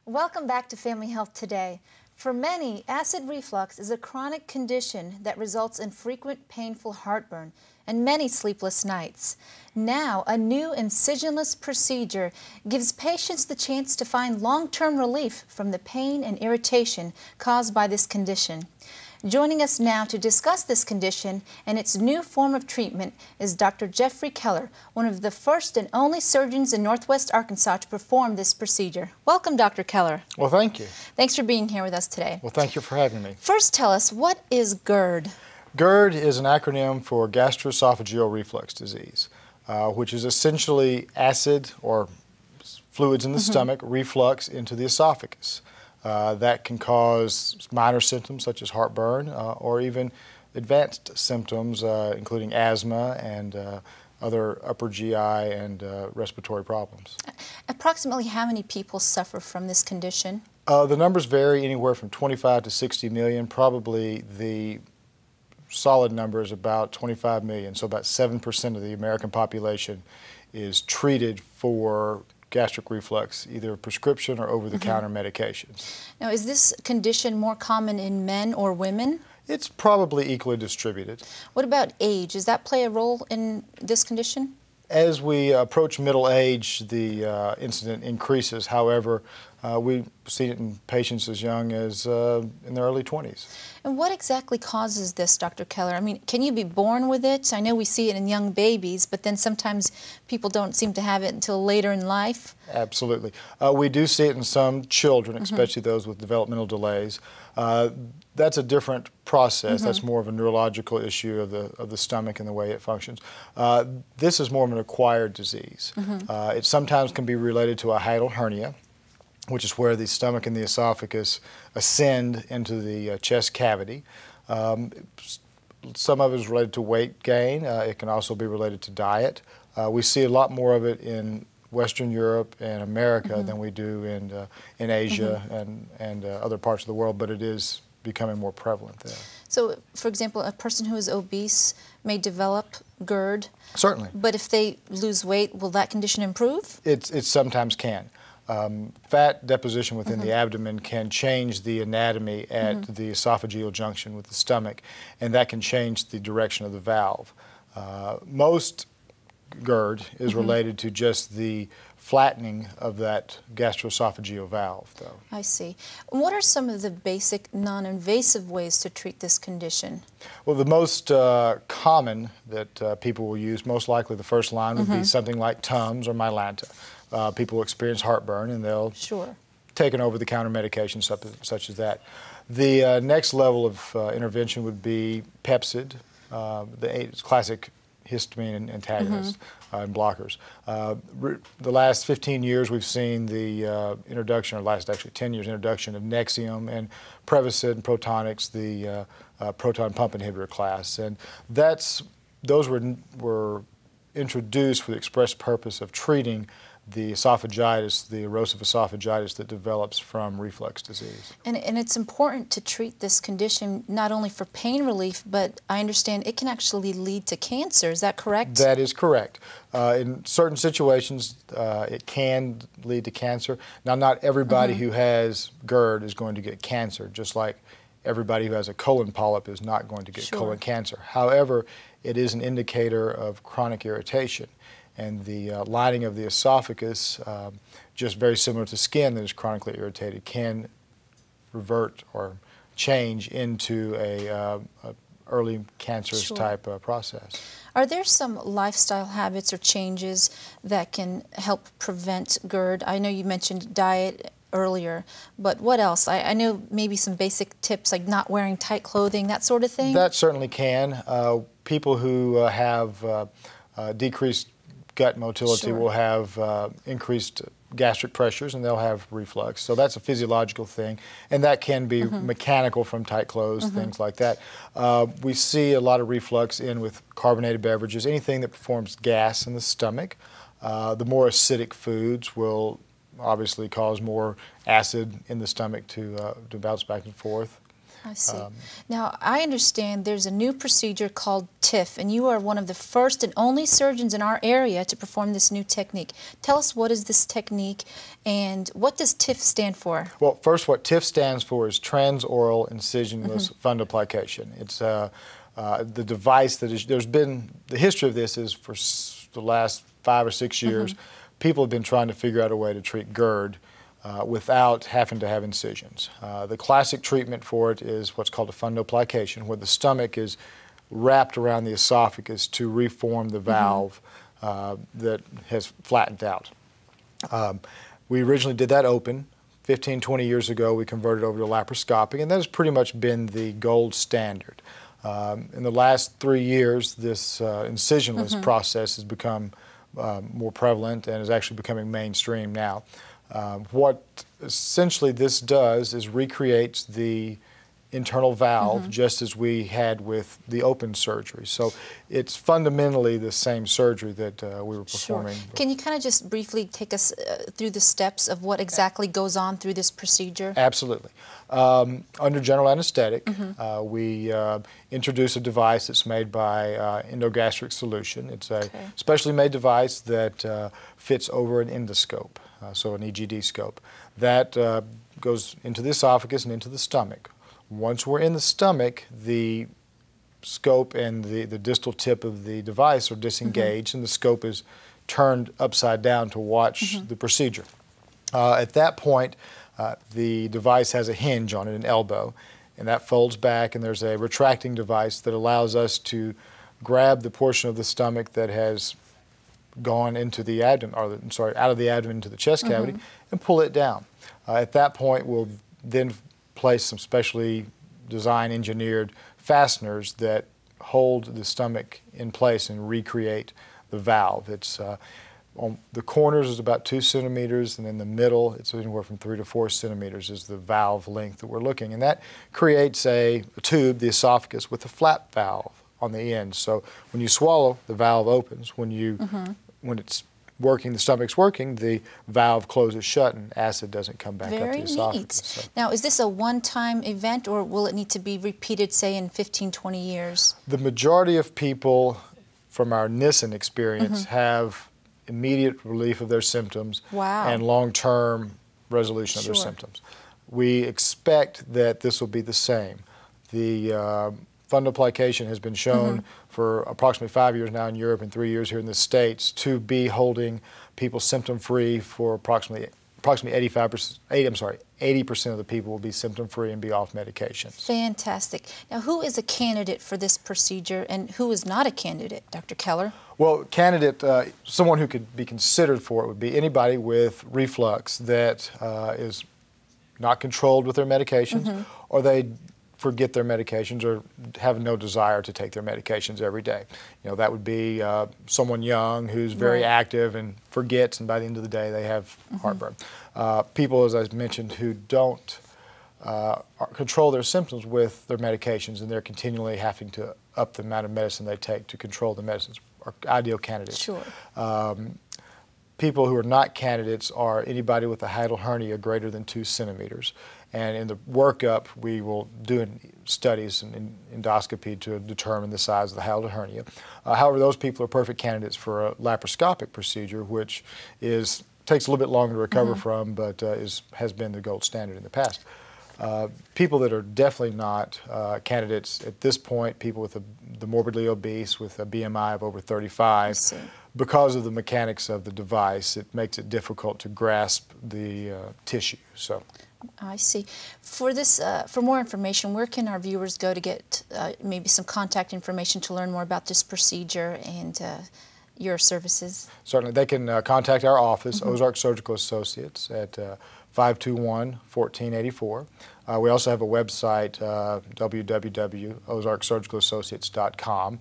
Welcome back to Family Health Today. For many, acid reflux is a chronic condition that results in frequent painful heartburn and many sleepless nights. Now, a new incisionless procedure gives patients the chance to find long-term relief from the pain and irritation caused by this condition. Joining us now to discuss this condition and its new form of treatment is Dr. Jeffrey Kellar, one of the first and only surgeons in Northwest Arkansas to perform this procedure. Welcome, Dr. Kellar. Well, thank you. Thanks for being here with us today. Well, thank you for having me. First, tell us, what is GERD? GERD is an acronym for gastroesophageal reflux disease, which is essentially acid or fluids in the stomach reflux into the esophagus. That can cause minor symptoms such as heartburn or even advanced symptoms including asthma and other upper GI and respiratory problems. Approximately how many people suffer from this condition? The numbers vary anywhere from 25 to 60 million. Probably the solid number is about 25 million, so about 7% of the American population is treated for gastric reflux, either prescription or over-the-counter medications. Now, is this condition more common in men or women? It's probably equally distributed. What about age? Does that play a role in this condition? As we approach middle age, the incidence increases. However, we've seen it in patients as young as in their early 20s. And what exactly causes this, Dr. Kellar? I mean, can you be born with it? I know we see it in young babies, but then sometimes people don't seem to have it until later in life. Absolutely. We do see it in some children, especially those with developmental delays. That's a different process. That's more of a neurological issue of the stomach and the way it functions. This is more of an acquired disease. It sometimes can be related to a hiatal hernia, which is where the stomach and the esophagus ascend into the chest cavity. Some of it is related to weight gain. It can also be related to diet. We see a lot more of it in Western Europe and America than we do in Asia and other parts of the world, but it is becoming more prevalent there. So, for example, a person who is obese may develop GERD. Certainly. But if they lose weight, will that condition improve? It sometimes can. Fat deposition within the abdomen can change the anatomy at the esophageal junction with the stomach, and that can change the direction of the valve. Most GERD is related to just the flattening of that gastroesophageal valve, though. I see. What are some of the basic non-invasive ways to treat this condition? Well, the most common that people will use, most likely the first line would be something like Tums or Mylanta. People experience heartburn and they'll take an over-the-counter medication such as that. The next level of intervention would be Pepcid, the classic histamine antagonists and blockers. The last 15 years we've seen the introduction, or last actually 10 years, introduction of Nexium and Prevacid and Protonix, the proton pump inhibitor class. And those were introduced for the express purpose of treating the esophagitis, the erosive esophagitis that develops from reflux disease. And it's important to treat this condition not only for pain relief, but I understand it can actually lead to cancer. Is that correct? That is correct. In certain situations, it can lead to cancer. Now, not everybody who has GERD is going to get cancer, just like everybody who has a colon polyp is not going to get colon cancer. However, it is an indicator of chronic irritation. And the lining of the esophagus, just very similar to skin that is chronically irritated, can revert or change into a early cancerous type process. Are there some lifestyle habits or changes that can help prevent GERD? I know you mentioned diet earlier, but what else? I know maybe some basic tips like not wearing tight clothing, that sort of thing? That certainly can. People who have decreased gut motility will have increased gastric pressures and they'll have reflux. So that's a physiological thing, and that can be mechanical from tight clothes, things like that. We see a lot of reflux with carbonated beverages, anything that performs gas in the stomach. The more acidic foods will obviously cause more acid in the stomach to bounce back and forth. I see. Now, I understand there's a new procedure called TIF, and you are one of the first and only surgeons in our area to perform this new technique. Tell us, what is this technique, and what does TIF stand for? Well, first, what TIF stands for is transoral incisionless fundoplication. It's the device that is, there's been, the history of this is for the last 5 or 6 years, people have been trying to figure out a way to treat GERD without having to have incisions. The classic treatment for it is what's called a fundoplication, where the stomach is wrapped around the esophagus to reform the valve that has flattened out. We originally did that open. 15, 20 years ago, we converted over to laparoscopic, and that has pretty much been the gold standard. In the last 3 years, this incisionless process has become more prevalent and is actually becoming mainstream now. What essentially this does is recreates the internal valve just as we had with the open surgery. So it's fundamentally the same surgery that we were performing. Sure. Can you kind of just briefly take us through the steps of what exactly goes on through this procedure? Absolutely. Under general anesthetic, we introduce a device that's made by Endogastric Solution. It's a specially made device that fits over an endoscope, so an EGD scope. That goes into the esophagus and into the stomach. Once we're in the stomach, the scope and the distal tip of the device are disengaged, and the scope is turned upside down to watch the procedure. At that point, the device has a hinge on it, an elbow, and that folds back, and there's a retracting device that allows us to grab the portion of the stomach that has gone into the abdomen, or I'm sorry, out of the abdomen into the chest cavity, and pull it down. At that point, we'll then place some specially designed, engineered fasteners that hold the stomach in place and recreate the valve. It's on the corners is about 2 centimeters, and in the middle it's anywhere from 3 to 4 centimeters is the valve length that we're looking, and that creates a tube, the esophagus, with a flap valve on the end. So when you swallow, the valve opens. When you when it's working, the stomach's working, the valve closes shut and acid doesn't come back up the esophagus. So. Now, is this a one-time event, or will it need to be repeated, say, in 15, 20 years? The majority of people from our Nissen experience have immediate relief of their symptoms and long-term resolution of their symptoms. We expect that this will be the same. The fundoplication has been shown for approximately 5 years now in Europe and 3 years here in the States to be holding people symptom-free for approximately 80% of the people will be symptom-free and be off medications. Fantastic. Now, who is a candidate for this procedure and who is not a candidate, Dr. Kellar? Well, candidate, someone who could be considered for it would be anybody with reflux that is not controlled with their medications, or they forget their medications or have no desire to take their medications every day. You know, that would be someone young who's very active and forgets, and by the end of the day they have heartburn. People, as I mentioned, who don't control their symptoms with their medications, and they're continually having to up the amount of medicine they take to control the medicines, are ideal candidates. Sure. People who are not candidates are anybody with a hiatal hernia greater than 2 centimeters. And in the workup, we will do studies and endoscopy to determine the size of the hiatal hernia. However, those people are perfect candidates for a laparoscopic procedure, which takes a little bit longer to recover from, but has been the gold standard in the past. People that are definitely not candidates at this point, people with the morbidly obese with a BMI of over 35, because of the mechanics of the device, it makes it difficult to grasp the tissue. So. I see. For this, for more information, where can our viewers go to get maybe some contact information to learn more about this procedure and your services? Certainly. They can contact our office, Ozark Surgical Associates, at 521-1484. We also have a website, www.ozarksurgicalassociates.com,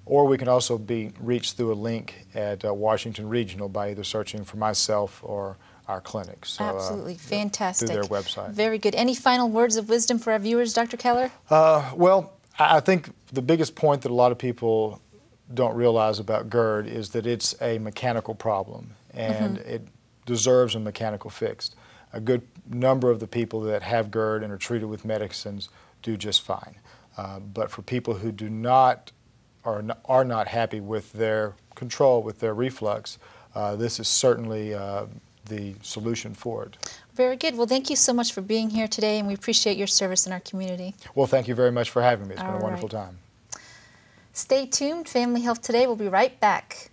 or we can also be reached through a link at Washington Regional by either searching for myself or our clinic. So, absolutely. Fantastic. Through their website. Very good. Any final words of wisdom for our viewers, Dr. Kellar? Well, I think the biggest point that a lot of people don't realize about GERD is that it's a mechanical problem, and it deserves a mechanical fix. a good number of the people that have GERD and are treated with medicines do just fine. But for people who do not are not happy with their control, with their reflux, this is certainly the solution for it. Very good. Well, thank you so much for being here today, and we appreciate your service in our community. Well, thank you very much for having me. It's been a wonderful time. Stay tuned. Family Health Today will be right back.